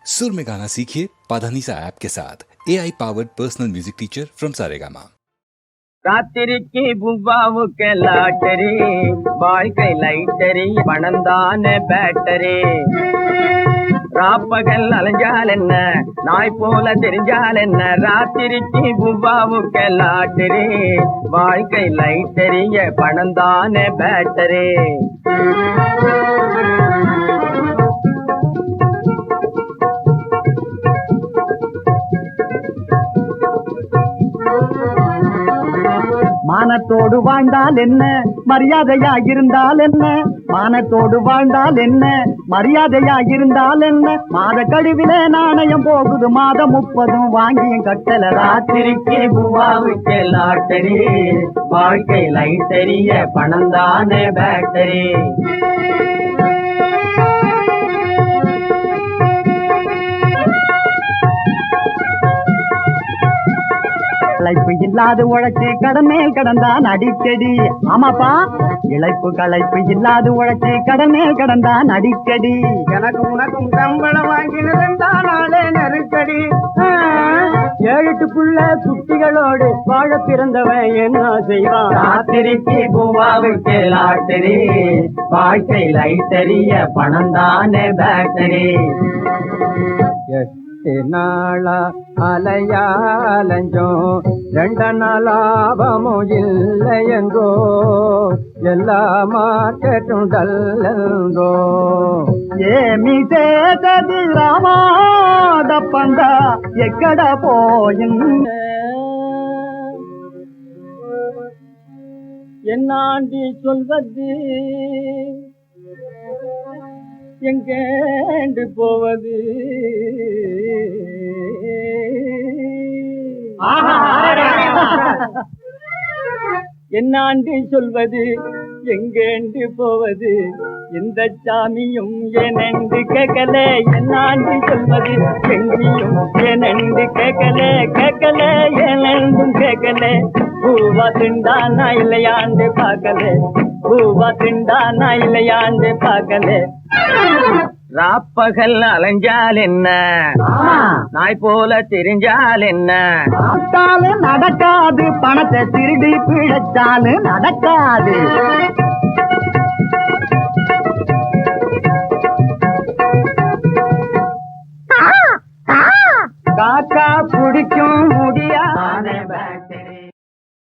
सुर में गाना सीखिए पाधानीसा ऐप के साथ। AI powered personal music teacher from Saregama. ராத்திரிக்கு புவ்வாவுக்கு லாட்டரி, வாழ்க்கை லைட்டரி, பணந்தான பேட்டரி. ராப்பகல் அலைஞ்சால் என்ன, நாய் போல தெரிஞ்சால் என்ன, ராத்திரிக்கு புவ்வாவுக்கு லாட்டரி, வாழ்க்கை லைட்டரி, பணந்தான பேட்டரி. மானத்தோடு வாழ்ந்தால் என்ன, மரியாதையா இருந்தால் என்ன, மானத்தோடு வாழ்ந்தால் என்ன, மரியாதையா இருந்தால் என்ன, மாத கழிவிலே நாணயம் போகுது, மாதம் 30 வாங்கியும் கட்டல. ராத்திரிக்கு பூவாவுக்கு லாட்டரி, வாழ்க்கை லைட்டரிய, பணந்தானே பேட்டரி. இழைப்பு இல்லாது உழைச்சு கடமேல் கடந்தான் அடிக்கடி. ஆமாப்பா, இழைப்பு களைப்பு இல்லாது உழைச்சு கடமேல் கடந்தான் அடிக்கடி. எனக்கு உனக்கும் சம்பளம் வாங்கினதானாலே நெருக்கடி. 7-8 குட்டிகளோடு வாழ பிறந்தவன் என்ன செய்வான்? ராத்திரிக்கு பூவாவுக்கு லாட்டரி, வாழ்க்கை லைட்டரிய, பணந்தானே பேட்டரி. 8 நாளா அலையாலஞ்சோம், 2 நாளாபமும் இல்லை என்றோ, எல்லா மார்க்கெட்டும் டல்லென்றோ. ஏமி சேதது ராமாதப்பந்தா எக்கட போயின் என்னாண்டி சொல்வது, எங்கேண்டு போவது? என்னாண்டு சொல்வது, எங்கேண்டு போவது? இந்த சாமியும் ஏனென்று கேட்கல, என்னாண்டு சொல்வது எங்கியும் ஏனென்று கேட்கல, கேட்கல ஏனென்றும் கேட்கல. பூவா திண்டானா இல்லையாண்டு பார்க்கல, பூவா திண்டானா இல்லையாண்டு பார்க்கல. ராப்பகல் அலைஞ்சால் என்ன, நாய் போல தெரிஞ்சால் என்ன, நடக்காது, பணத்தை திருடி பிழைச்சாலும் நடக்காது. காக்கா பிடிக்கும் முடியா